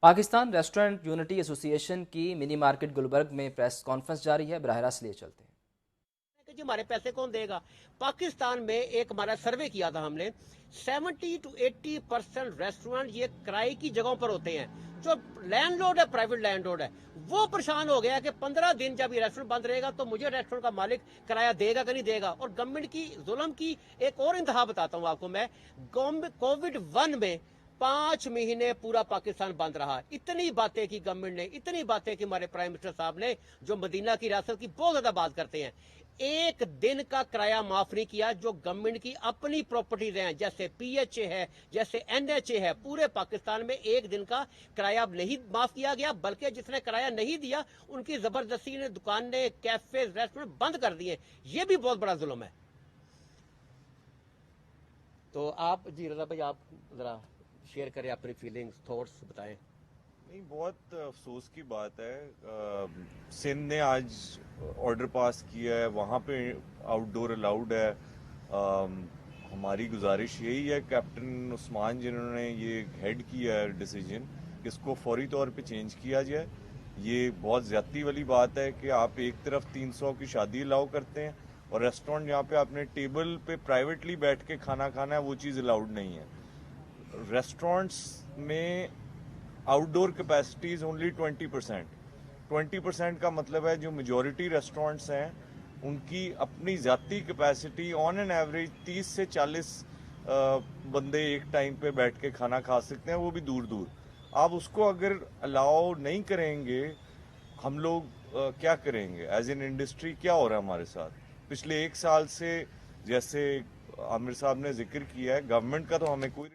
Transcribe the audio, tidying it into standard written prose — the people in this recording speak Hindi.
पाकिस्तान रेस्टोरेंट यूनिटी एसोसिएशन की मिनी मार्केट गुलबर्ग में प्रेस कॉन्फ्रेंस जारी है। बराह रास्त लिए चलते हैं जी हमारे पैसे कौन देगा। पाकिस्तान में एक हमारा सर्वे किया था हमने, 70 to 80% रेस्टोरेंट ये किराए की जगहों पर होते हैं। जो लैंडलॉर्ड है, प्राइवेट लैंडलॉर्ड है, वो परेशान हो गया कि 15 दिन जब ये रेस्टोरेंट बंद रहेगा तो मुझे रेस्टोरेंट का मालिक किराया देगा कि नहीं देगा। और गवर्नमेंट की जुल्म की एक और इंतहा बताता हूं आपको मैं। कोविड-1 में 5 महीने पूरा पाकिस्तान बंद रहा। इतनी बातें की गवर्नमेंट ने, इतनी बातें की हमारे प्राइम मिनिस्टर साहब ने, जो मदीना की रियासत की बहुत ज्यादा बात करते हैं। एक दिन का किराया माफ नहीं किया। जो गवर्नमेंट की अपनी प्रॉपर्टीज हैं, जैसे पीएचए है, जैसे एनएचए है, पूरे पाकिस्तान में एक दिन का किराया नहीं माफ किया गया। बल्कि जिसने किराया नहीं दिया उनकी जबरदस्ती ने दुकानें, कैफे, रेस्टोरेंट बंद कर दिए। ये भी बहुत बड़ा जुल्म है। तो आप जी रजा भाई, आप जरा शेयर करें अपनी फीलिंग्स, थॉट्स बताएं। नहीं, बहुत अफसोस की बात है। सिंध ने आज ऑर्डर पास किया है, वहाँ पे आउटडोर अलाउड है। हमारी गुजारिश यही है कैप्टन उस्मान जिन्होंने ये हेड किया है डिसीजन, इसको फौरी तौर पे चेंज किया जाए। ये बहुत ज्यादती वाली बात है कि आप एक तरफ 300 की शादी अलाउ करते हैं और रेस्टोरेंट जहाँ पे आपने टेबल पे प्राइवेटली बैठ के खाना खाना है वो चीज़ अलाउड नहीं है। रेस्टोरेंट्स में आउटडोर कैपेसिटी इज ओनली 20%। 20% का मतलब है जो मेजॉरिटी रेस्टोरेंट्स हैं उनकी अपनी जाती कैपेसिटी ऑन एन एवरेज 30 से 40 बंदे एक टाइम पे बैठ के खाना खा सकते हैं, वो भी दूर दूर। आप उसको अगर अलाउ नहीं करेंगे, हम लोग क्या करेंगे एज एन इंडस्ट्री? क्या हो रहा है हमारे साथ पिछले 1 साल से? जैसे आमिर साहब ने जिक्र किया है, गवर्नमेंट का तो हमें कोई